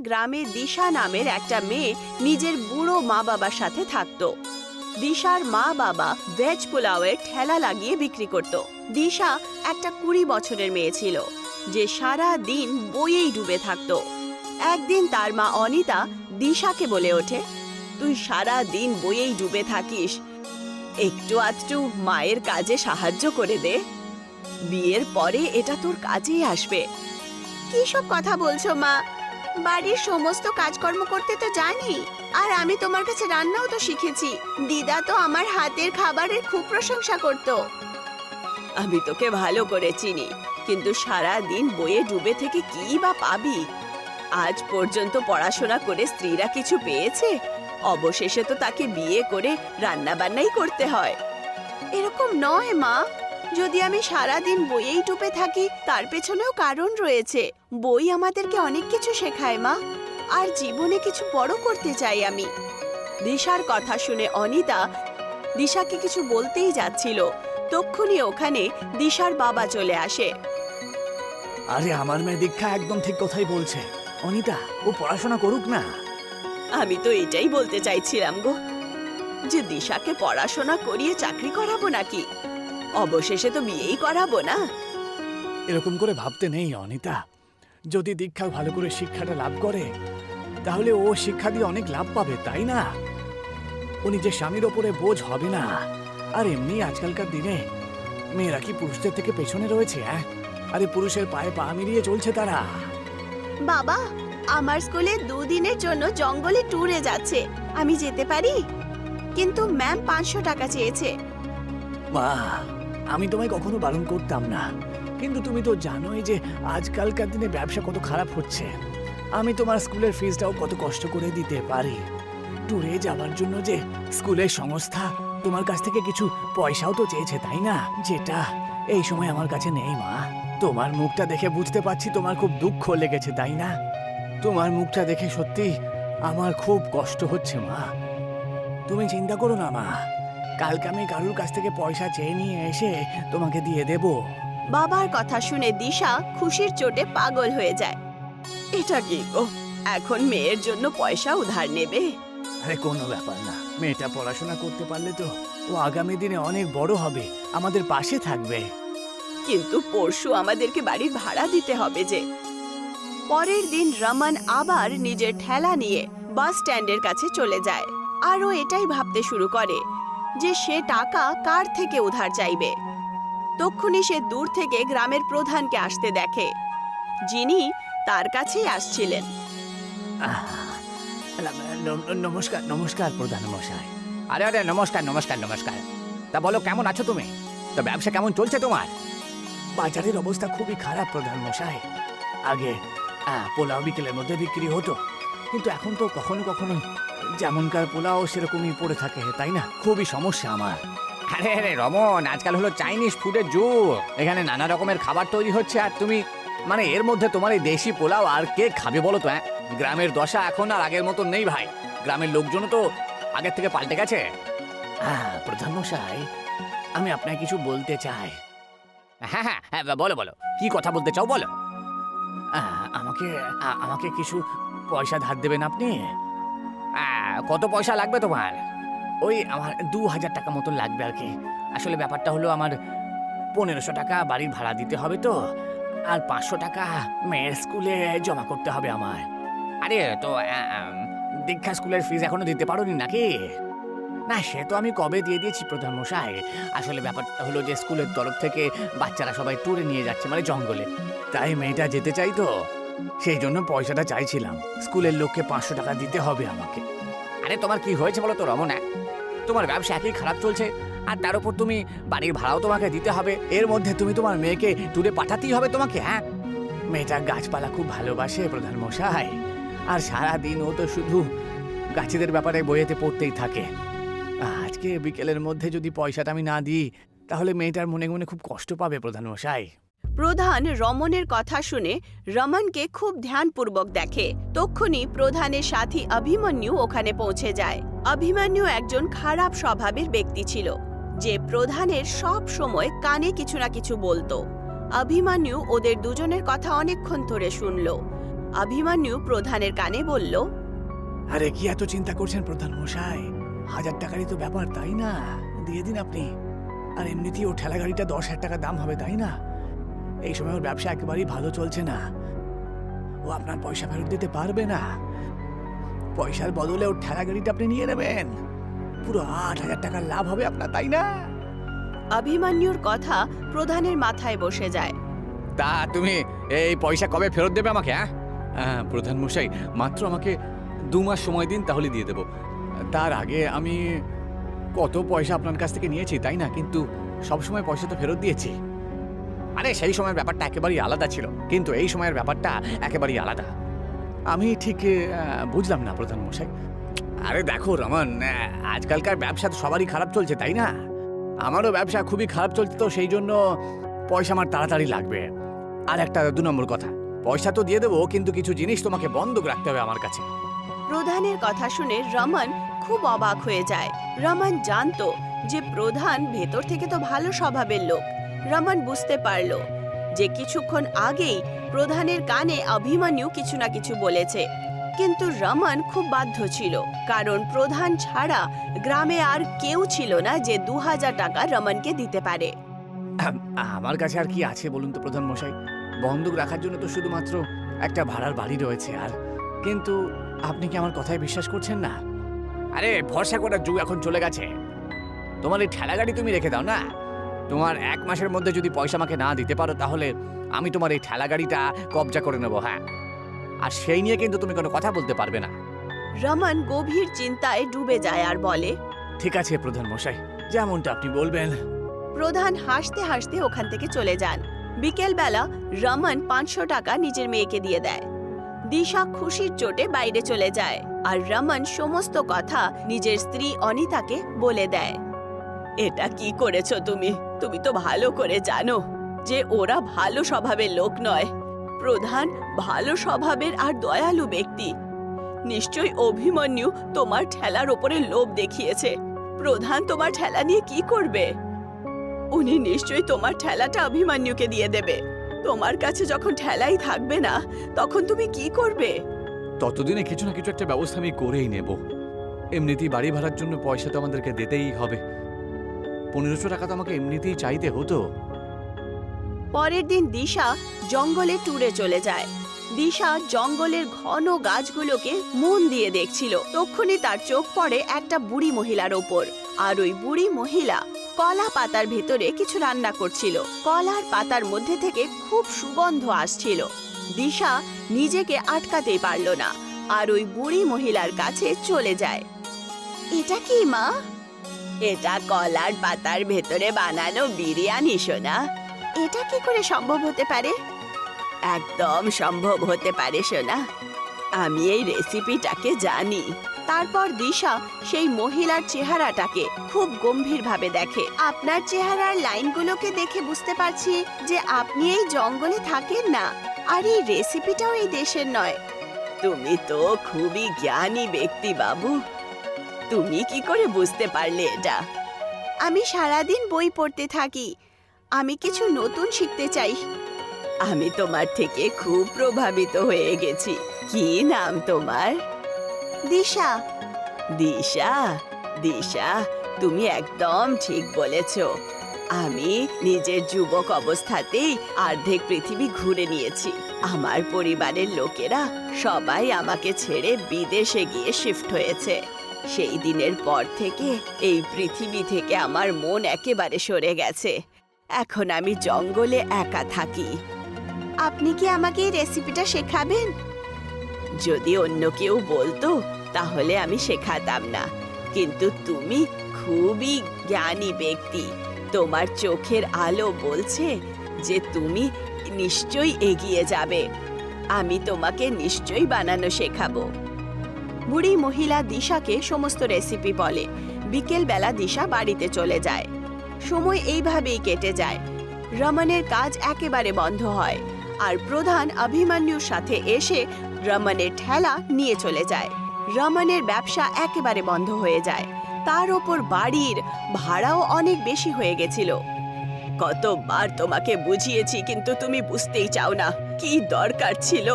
গ্রামে দিশা নামের একটা মেয়ে নিজের বুড়ো মা বাবার সাথে থাকতো। দিশার মা বাবা ভেজ পোলাওয়ের ঠেলা লাগিয়ে বিক্রি করত। দিশা একটা 20 বছরের মেয়ে ছিল যে সারা দিন বইয়েই ডুবে থাকতো। একদিন তার মা অনিতা দিশাকে বলে ওঠে, তুই সারা দিন বইয়েই ডুবে থাকিস, একটু আধটু মায়ের কাজে সাহায্য করে দে, বিয়ের পরে এটা তোর কাজেই আসবে। কি সব কথা বলছো মা? বাড়ির সমস্ত কাজকর্ম করতে তো জানি, আর আমি তোমার কাছে রান্নাও তো শিখেছি। দিদা তো আমার হাতের খাবারের খুব প্রশংসা করত। আমি তোকে ভালো করে চিনি, কিন্তু সারা দিন বইয়ে ডুবে থেকে কি বা পাবি? আজ পর্যন্ত পড়াশোনা করে স্ত্রীরা কিছু পেয়েছে? অবশেষে তো তাকে বিয়ে করে রান্না বান্নাই করতে হয়। এরকম নয় মা, যদি আমি সারা দিন বইয়েই ডুবে থাকি তার পেছনেও কারণ রয়েছে। বই আমাদেরকে অনেক কিছু শেখায় মা, আর জীবনে কিছু বড় করতে চাই আমি। দিশার কথা শুনে অনিতা দিশাকে কিছু বলতেই যাচ্ছিল, তক্ষুনি ওখানে দিশার বাবা চলে আসে। আরে আমার মেয়ে দীক্ষা একদম ঠিক কথাই বলছে। অনিতা, ও পড়াশোনা করুক না। আমি তো এটাই বলতে চাইছিলাম গো, যে দিশাকে পড়াশোনা করিয়ে চাকরি করাবো নাকি? অবশেষে তো বিয়েই করাবো না। এরকম করে ভাবতে নেই অনিতা। যদি দীক্ষা ভালো করে শিক্ষাটা লাভ করে, তাহলে ও শিক্ষা দিয়ে অনেক লাভ পাবে, তাই না? ও নিজের স্বামীর ওপরে বোঝ হবে না। আর এমনি আজকালকার দিনে মেয়েরা কি পুরুষদের থেকে পেছনে রয়েছে? আরে পুরুষের পায়ে পা মিলিয়ে চলছে তারা। বাবা, আমার স্কুলে 2 দিনের জন্য জঙ্গলে ট্যুরে যাচ্ছে, আমি যেতে পারি? কিন্তু ম্যাম 500 টাকা চেয়েছে। মা, আমি তোমায় কখনো বারণ করতাম না, কিন্তু তুমি তো জানোই যে আজকালকার দিনে ব্যবসা কত খারাপ হচ্ছে। আমি তোমার স্কুলের ফিসটাও কত কষ্ট করে দিতে পারি। ট্যুরে যাওয়ার জন্য যে স্কুলের সংস্থা তোমার কাছ থেকে কিছু পয়সাও তো চেয়েছে, তাই না? যেটা এই সময় আমার কাছে নেই মা। তোমার মুখটা দেখে বুঝতে পারছি তোমার খুব দুঃখ লেগেছে, তাই না? তোমার মুখটা দেখে সত্যি আমার খুব কষ্ট হচ্ছে মা। তুমি চিন্তা করো না মা, কালকে আমি কারুর কাছ থেকে পয়সা চেয়ে নিয়ে এসে তোমাকে দিয়ে দেব। বাবার কথা শুনে দিশা খুশির চোটে পাগল হয়ে যায়। এটা কি গো, এখন মেয়ের জন্য পয়সা উধার নেবে? আরে কোনো ব্যাপার না, মেয়েটা পড়াশোনা করতে পারলে তো ও আগামী দিনে অনেক বড় হবে, আমাদের পাশে থাকবে। কিন্তু পরশু আমাদেরকে বাড়ির ভাড়া দিতে হবে যে। পরের দিন রমন আবার নিজের ঠেলা নিয়ে বাস স্ট্যান্ডের কাছে চলে যায়, আর ও এটাই ভাবতে শুরু করে যে সে টাকা কার থেকে উধার চাইবে। তক্ষুনি সে দূর থেকে গ্রামের প্রধানকে আসতে দেখে, যিনি তার কাছেই আসছিলেন। নমস্কার নমস্কার প্রধান মশাই। আরে আরে নমস্কার নমস্কার নমস্কার। তা বলো, কেমন আছো তুমি? তো ব্যবসা কেমন চলছে তোমার? বাজারের অবস্থা খুবই খারাপ প্রধান মশাই। আগে পোলাও বিকেলের মধ্যে বিক্রি হতো, কিন্তু এখন তো কখনো কখনো যেমনকার পোলাও সেরকমই পড়ে থাকে, তাই না? খুবই সমস্যা আমার। আরে আরে রমন, আজকাল হলো চাইনিজ ফুডের যুগ। এখানে নানা রকমের খাবার তৈরি হচ্ছে, আর তুমি মানে এর মধ্যে তোমার এই দেশি পোলাও আর কে খাবে বলো তো? গ্রামের দশা এখন আর আগের মতন নেই ভাই। গ্রামের লোকজনও তো আগের থেকে পাল্টে গেছে। প্রধান মশাই, আমি আপনাকে কিছু বলতে চাই। হ্যাঁ হ্যাঁ হ্যাঁ, বলো বলো, কি কথা বলতে চাও বলো। আমাকে আমাকে কিছু পয়সা ধার দেবেন আপনি? কত পয়সা লাগবে তোমার? ওই আমার 2000 টাকা মতন লাগবে আর কি। আসলে ব্যাপারটা হলো আমার 1500 টাকা বাড়ির ভাড়া দিতে হবে তো, আর 500 টাকা মেয়ের স্কুলে জমা করতে হবে আমার। আরে তো দীক্ষা স্কুলের ফিস এখনো দিতে পারোনি নাকি? না, সে তো আমি কবে দিয়ে দিয়েছি প্রধান মশাই। আসলে ব্যাপারটা হলো যে স্কুলের তরফ থেকে বাচ্চারা সবাই ট্যুরে নিয়ে যাচ্ছে, মানে জঙ্গলে। তাই মেয়েটা যেতে চাই তো, সেই জন্য পয়সাটা চাইছিলাম। স্কুলের লোককে 500 টাকা দিতে হবে আমাকে। আরে তোমার কি হয়েছে বলো তো রমনা? তোমার ব্যবসা একই খারাপ চলছে, আর তার উপর তুমি বাড়ির ভাড়াও তোমাকে দিতে হবে। এর মধ্যে তুমি তোমার মেয়েকে ট্যুরে পাঠাতেই হবে তোমাকে। মেয়েটা গাছপালা খুব ভালোবাসে প্রধান মশাই, আর সারা দিন ও তো শুধু গাছেদের ব্যাপারে বইয়েতে পড়তেই থাকে। আজকে বিকেলের মধ্যে যদি পয়সাটা আমি না দিই, তাহলে মেয়েটার মনে মনে খুব কষ্ট পাবে প্রধান মশাই। প্রধান রমনের কথা শুনে রমনকে খুব ধ্যানপূর্বক দেখে। তক্ষুনি প্রধানের সাথী অভিমন্যু ওখানে পৌঁছে যায়। অভিমন্যু একজন খারাপ স্বভাবের ব্যক্তি ছিল, যে প্রধানের সব সময় কানে কিছু না কিছু বলতো। অভিমন্যু ওদের দুজনের কথা অনেকক্ষণ ধরে শুনল। অভিমন্যু প্রধানের কানে বলল, আরে কি এত চিন্তা করছেন প্রধান মশাই? 1000 টাকারই তো ব্যাপার, তাই না? দিয়ে দিন আপনি। আর এমনিতেই ও ঠেলা গাড়িটা 10,000 টাকা দাম হবে, তাই না? এই সময় ওর ব্যবসা একেবারেই ভালো চলছে না। ও আপনার পয়সা ফেরত দিতে পারবে না। পয়সার বদলে ওর ঠেলা গাড়িটা আপনি নিয়ে নেবেন। পুরো 8,000 টাকার লাভ হবে আপনার, তাই না? অভিমন্যুর কথা প্রধানের মাথায় বসে যায়। তা তুমি এই পয়সা কবে ফেরত দেবে আমাকে? প্রধান মশাই, মাত্র আমাকে 2 মাস সময় দিন, তাহলে দিয়ে দেব। তার আগে আমি কত পয়সা আপনার কাছ থেকে নিয়েছি, তাই না? কিন্তু সব সময় পয়সা তো ফেরত দিয়েছি। আরে সেই সময়ের ব্যাপারটা একেবারেই আলাদা ছিল, কিন্তু এই সময়ের ব্যাপারটা একেবারেই আলাদা। আমি ঠিক বুঝলাম না প্রধান মশাই। আরে দেখো রমন, আজকালকার ব্যবসা তো সবারই খারাপ চলছে, তাই না? আমারও ব্যবসা খুবই খারাপ চলছে, তো সেই জন্য পয়সা আমার তাড়াতাড়ি লাগবে। আর একটা 2 নম্বর কথা, পয়সা তো দিয়ে দেবো, কিন্তু কিছু জিনিস তোমাকে বন্ধক রাখতে হবে আমার কাছে। প্রধানের কথা শুনে রমন খুব অবাক হয়ে যায়। রমন জানতো যে প্রধান ভেতর থেকে তো ভালো স্বভাবের লোক। রমন বুঝতে পারল যে কিছুক্ষণ আগেই প্রধানের কানে অভিমন্যু কিছু না কিছু বলেছে, কিন্তু রমন খুব বাধ্য ছিল, কারণ প্রধান ছাড়া গ্রামে আর কেউ ছিল না যে 2000 টাকা রমনকে দিতে পারে। আমার কাছে আর কি আছে বলুন তো প্রধান মশাই? বন্দুক রাখার জন্য তো শুধুমাত্র একটা ভাড়ার বাড়ি রয়েছে। আর কিন্তু আপনি কি আমার কথায় বিশ্বাস করছেন না? আরে ভরসা করার যুগ এখন চলে গেছে। তোমার এই ঠেলা গাড়ি তুমি রেখে দাও না। তোমার 1 মাসের মধ্যে যদি পয়সা আমাকে না দিতে পারো, তাহলে আমি তোমার এই ঠেলা গাড়িটা কবজা করে নেবো। হ্যাঁ, আর সেই নিয়ে কিন্তু তুমি কোনো কথা বলতে পারবে না। রমন গভীর চিন্তায় ডুবে যায় আর বলে, ঠিক আছে প্রধান মশাই, যেমনটা আপনি বলবেন। প্রধান হাসতে হাসতে ওখান থেকে চলে যান। বিকেলবেলা রমন 500 টাকা নিজের মেয়েকে দিয়ে দেয়। দিশা খুশির চোটে বাইরে চলে যায়, আর রমন সমস্ত কথা নিজের স্ত্রী অনিতাকে বলে দেয়। এটা কি করেছো তুমি? তুমি তো ভালো করে জানো যে ওরা ভালো স্বভাবের লোক নয়। প্রধান ভালো স্বভাবের আর দয়ালু ব্যক্তি। নিশ্চয়ই অভিমন্যু তোমার ঠেলার ওপরে লোভ দেখিয়েছে। প্রধান তোমার ঠেলা নিয়ে কি করবে? উনি নিশ্চয়ই তোমার ঠেলাটা অভিমন্যুকে দিয়ে দেবে। তোমার কাছে যখন ঠেলাই থাকবে না, তখন তুমি কি করবে? ততদিনে কিছু না কিছু একটা ব্যবস্থা আমি করেই নেব। এমনিতেই বাড়ি ভাড়ার জন্য পয়সা তো আমাদেরকে দিতেই হবে। 1500 টাকা তো আমাকে এমনিতেই চাইতে হতো। পরের দিন দিশা জঙ্গলে ট্যুরে চলে যায়। দিশা জঙ্গলের ঘন গাছগুলোকে মন দিয়ে দেখছিল। তক্ষুনি তার চোখ পড়ে একটা বুড়ি মহিলার ওপর, আর ওই বুড়ি মহিলা কলা পাতার ভেতরে কিছু রান্না করছিল। কলার পাতার মধ্যে থেকে খুব সুগন্ধ আসছিল। দিশা নিজেকে আটকাতেই পারল না, আর ওই বুড়ি মহিলার কাছে চলে যায়। এটা কি মা? এটা কলার পাতার ভেতরে বানানো বিরিয়ানি সোনা। এটা কি করে সম্ভব হতে পারে? একদম সম্ভব হতে পারে সোনা। আমি এই রেসিপিটাকে জানি। তারপর দিশা সেই মহিলার চেহারাটাকে খুব গম্ভীরভাবে দেখে। আপনার চেহারার লাইনগুলোকে দেখে বুঝতে পারছি যে আপনি এই জঙ্গলে থাকেন না, আর এই রেসিপিটাও এই দেশের নয়। তুমি তো খুবই জ্ঞানী ব্যক্তি বাবু। তুমি কি করে বুঝতে পারলে এটা? আমি সারাদিন বই পড়তে থাকি। আমি কিছু নতুন শিখতে চাই। আমি তোমার থেকে খুব প্রভাবিত হয়ে গেছি। কি নাম তোমার? দিশা। দিশা, দিশা, তুমি একদম ঠিক বলেছ। আমি নিজের যুবক অবস্থাতেই অর্ধেক পৃথিবী ঘুরে নিয়েছি। আমার পরিবারের লোকেরা সবাই আমাকে ছেড়ে বিদেশে গিয়ে শিফট হয়েছে। সেই দিনের পর থেকে এই পৃথিবী থেকে আমার মন একেবারে সরে গেছে। এখন আমি জঙ্গলে একা থাকি। আপনি কি আমাকে এই রেসিপিটা শেখাবেন? যদি অন্য কেউ বলতো তাহলে আমি শেখাতাম না, কিন্তু তুমি খুবই জ্ঞানী ব্যক্তি। তোমার চোখের আলো বলছে যে তুমি নিশ্চয়ই এগিয়ে যাবে। আমি তোমাকে নিশ্চয়ই বানানো শেখাবো। বুড়ি মহিলা দিশাকে সমস্ত রেসিপি বলে। বিকেলবেলা দিশা বাড়িতে চলে যায়। সময় এইভাবেই কেটে যায়। রমনের কাজ একেবারে বন্ধ হয়, আর প্রধান অভিমন্যুর সাথে এসে রমনের ঠেলা নিয়ে চলে যায়। রমনের ব্যবসা একেবারে বন্ধ হয়ে যায়। তার ওপর বাড়ির ভাড়াও অনেক বেশি হয়ে গেছিল। কতবার তোমাকে বুঝিয়েছি কিন্তু তুমি বুঝতেই চাও না। কি দরকার ছিল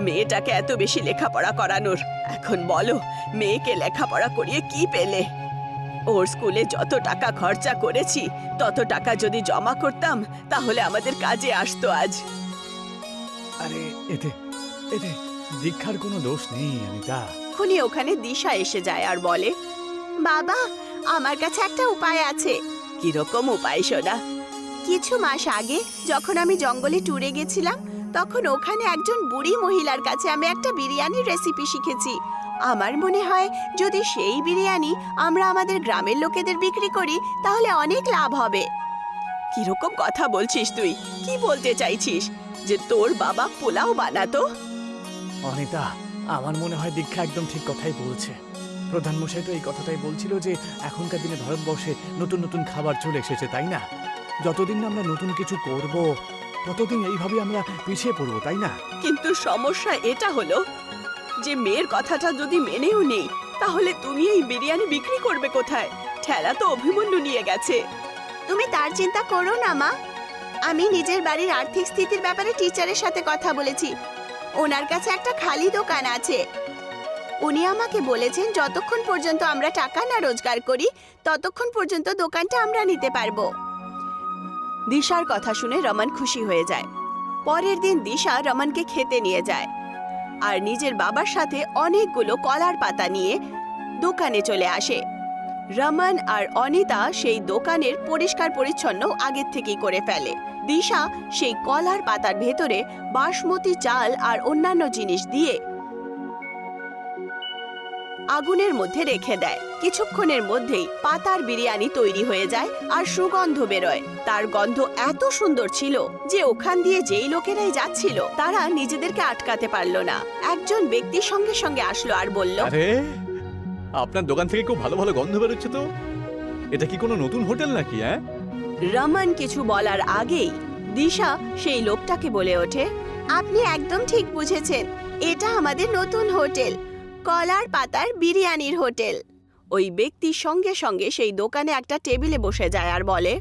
মেয়েটাকে এত বেশি লেখাপড়া করানোর? এখন বলো, মেয়েকে লেখাপড়া করিয়ে কি পেলে? ওর স্কুলে যত টাকা খরচা করেছি তত টাকা যদি জমা করতাম তাহলে আমাদের কাজে আসতো আজ। আরে এতে এতে দীক্ষার কোনো দোষ নেই অনিতা। খুনি ওখানে দিশা এসে যায় আর বলে, বাবা, আমার কাছে একটা উপায় আছে। কিরকম উপায় সোনা? কিছু মাস আগে যখন আমি জঙ্গলে ট্যুরে গেছিলাম তখন ওখানে একজন বুড়ি মহিলার কাছে আমি একটা বিরিয়ানির রেসিপি শিখেছি। আমার মনে হয় যদি সেই বিরিয়ানি আমরা আমাদের গ্রামের লোকেদের বিক্রি করি তাহলে অনেক লাভ হবে। কিরকম কথা বলছিস তুই? কি বলতে চাইছিস যে তোর বাবা পোলাও বানাতো? অনিতা, আমার মনে হয় দীক্ষা একদম ঠিক কথাই বলছে। প্রধানমশাই তো এই কথাটাই বলছিল যে এখনকার দিনে ভারতবর্ষে নতুন নতুন খাবার চলে এসেছে, তাই না? যতদিন না আমরা নতুন কিছু করব ততদিন এইভাবে আমরা পিছিয়ে পড়বো, তাই না? কিন্তু সমস্যা এটা হলো যে মেয়ের কথাটা যদি মেনেও নেই তাহলে তুমি এই বিরিয়ানি বিক্রি করবে কোথায়? ঠেলা তো অভিমন্যু নিয়ে গেছে। তুমি তার চিন্তা করো না মা। আমি নিজের বাড়ির আর্থিক স্থিতির ব্যাপারে টিচারের সাথে কথা বলেছি। ওনার কাছে একটা খালি দোকান আছে। উনি আমাকে বলেছেন যতক্ষণ পর্যন্ত আমরা টাকা না রোজগার করি ততক্ষণ পর্যন্ত দোকানটা আমরা নিতে পারবো। দিশার কথা শুনে রমন খুশি হয়ে যায়। পরের দিন দিশা রমনকে খেতে নিয়ে যায় আর নিজের বাবার সাথে অনেকগুলো কলার পাতা নিয়ে দোকানে চলে আসে। রমন আর অনিতা সেই দোকানের পরিষ্কার পরিচ্ছন্ন আগের থেকেই করে ফেলে। দিশা সেই কলার পাতার ভেতরে বাসমতি চাল আর অন্যান্য জিনিস দিয়ে আগুনের মধ্যে রেখে দেয়। কিছুক্ষণের মধ্যেই পাতার বিরিয়ানি তৈরি হয়ে যায় আর সুগন্ধ বেরোয়। তার গন্ধ এত সুন্দর ছিল যে ওখান দিয়ে যেই লোকেরাই যাচ্ছিল তারা নিজেদেরকে আটকাতে পারলো না। একজন ব্যক্তি সঙ্গে সঙ্গে আসলো আর বলল, আরে আপনার দোকান থেকে খুব ভালো ভালো গন্ধ বেরোচ্ছে তো। এটা কি কোনো নতুন হোটেল নাকি? হ্যাঁ, রমন কিছু বলার আগেই দিশা সেই লোকটাকে বলে ওঠে, আপনি একদম ঠিক বুঝেছেন, এটা আমাদের নতুন হোটেল, কলার পাতার বিরিয়ানির হোটেল। ওই ব্যক্তি সঙ্গে সঙ্গে সেই দোকানে একটা টেবিলে বসে যায় আর বলে,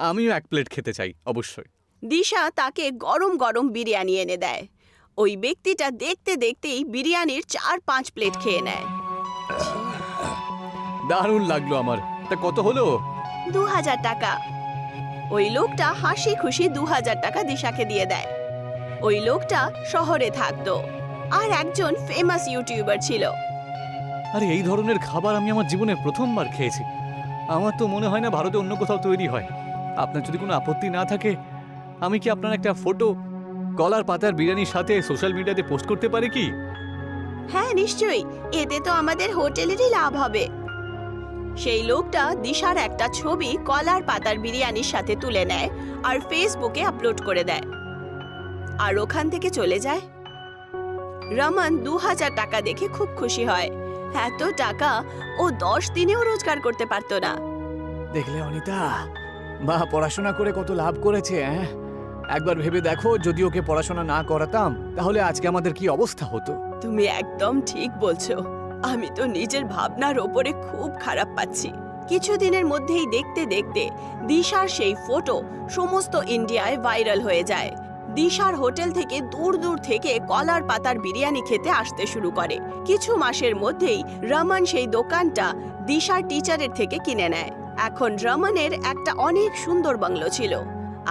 আমিও এক প্লেট খেতে চাই অবশ্যই। দিশা তাকে গরম গরম বিরিয়ানি এনে দেয়। ওই ব্যক্তিটা দেখতে দেখতেই বিরিয়ানির 4-5 প্লেট খেয়ে নেয়। দারুণ লাগলো আমার। তা কত হলো? 2000 টাকা। ওই লোকটা হাসি খুশি 2000 টাকা দিশাকে দিয়ে দেয়। ওই লোকটা শহরে থাকতো আর একজন ফেমাস ইউটিউবার ছিল। আরে এই ধরনের খাবার আমি আমার জীবনে প্রথমবার খেয়েছি। আমার তো মনে হয় না ভারতে অন্য কোথাও তৈরি হয়। আপনার যদি কোনো আপত্তি না থাকে আমি কি আপনার একটা ফটো কলার পাতার বিরিয়ানির সাথে সোশ্যাল মিডিয়াতে পোস্ট করতে পারি কি? হ্যাঁ নিশ্চয়ই, এতে তো আমাদের হোটেলেরই লাভ হবে। সেই লোকটা দিশার একটা ছবি কলার পাতার বিরিয়ানির সাথে তুলে নেয় আর ফেসবুকে আপলোড করে দেয় আর ওখান থেকে চলে যায়। রমন 2000 টাকা দেখে খুব খুশি হয়। এত টাকা ও 10 দিনেও রোজগার করতে পারতো না। দেখলে অনিতা, মা পড়াশোনা করে কত লাভ করেছে। একবার ভেবে দেখো, যদি ওকে পড়াশোনা না করাতাম তাহলে আজকে আমাদের কি অবস্থা হতো। তুমি একদম ঠিক বলছো। আমি তো নিজের ভাবনার ওপরে খুব খারাপ পাচ্ছি। কিছুদিনের মধ্যেই দেখতে দেখতে দিশার সেই ফটো সমস্ত ইন্ডিয়ায় ভাইরাল হয়ে যায়। দিশার হোটেল থেকে দূর দূর থেকে কলার পাতার বিরিয়ানি খেতে আসতে শুরু করে। কিছু মাসের মধ্যেই রমন সেই দোকানটা দিশার টিচারের থেকে কিনে নেয়। এখন রমনের একটা অনেক সুন্দর বাংলো ছিল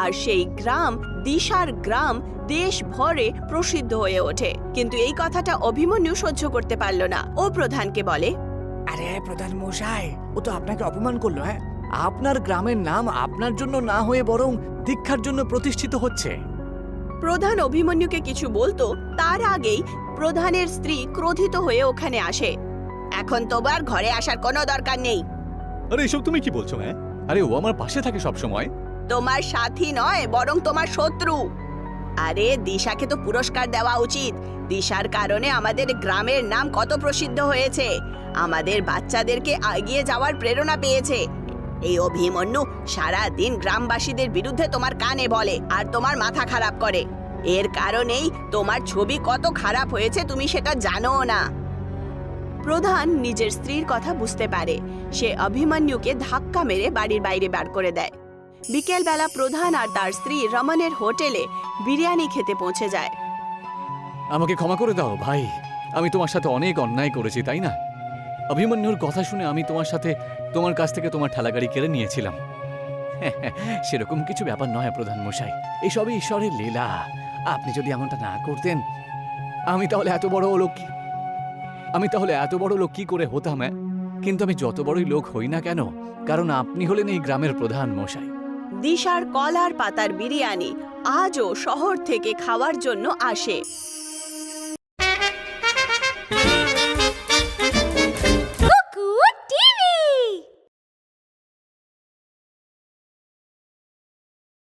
আর সেই গ্রাম দিশার গ্রাম দেশ ভরে প্রসিদ্ধ হয়ে ওঠে। কিন্তু এই কথাটা অভিমন্যু সহ্য করতে পারল না। ও প্রধানকে বলে, আরে প্রধান মশাই, ও তো আপনাকে অপমান করলো। আপনার গ্রামের নাম আপনার জন্য না হয়ে বরং দীক্ষার জন্য প্রতিষ্ঠিত হচ্ছে। প্রধান অভিমন্যুকে কিছু বলতো তার আগেই প্রধানের স্ত্রী ক্রোধিত হয়ে ওখানে আসে। এখন তোমার ঘরে আসার কোনো দরকার নেই। আরে এসব তুমি কি বলছো? হ্যাঁ, আরে ও আমার পাশে থাকে সব সময়। তোমার সাথী নয় বরং তোমার শত্রু। আরে দিশাকে তো পুরস্কার দেওয়া উচিত। দিশার কারণে আমাদের গ্রামের নাম কত প্রসিদ্ধ হয়েছে। আমাদের বাচ্চাদেরকে এগিয়ে যাওয়ার প্রেরণা পেয়েছে। এই অভিমন্যু সারা দিন গ্রামবাসীদের বিরুদ্ধে তোমার কানে বলে আর তোমার মাথা খারাপ করে। এর কারণেই তোমার ছবি কত খারাপ হয়েছে তুমি সেটা জানো না। প্রধান নিজের স্ত্রীর কথা বুঝতে পারে। সে অভিমন্যুকে ধাক্কা মেরে বাড়ির বাইরে বার করে দেয়। বিকেলবেলা প্রধান আর তার স্ত্রী রমনের হোটেলে বিরিয়ানি খেতে পৌঁছে যায়। আমাকে ক্ষমা করে দাও ভাই, আমি তোমার সাথে অনেক অন্যায় করেছি, তাই না? অভিমন্যুর কথা শুনে আমি তোমার কাছ থেকে তোমার ঠেলাগাড়ি কেড়ে নিয়েছিলাম। সেরকম কিছু ব্যাপার নয় প্রধান মশাই, এসবই ঈশ্বরের লীলা। আপনি যদি এমনটা না করতেন, আমি তাহলে এত বড় লোক কি করে হতাম? কিন্তু আমি যত বড়ই লোক হই না কেন, কারণ আপনি হলেন এই গ্রামের প্রধান মশাই। দিশার কলার পাতার বিরিয়ানি আজও শহর থেকে খাওয়ার জন্য আসে।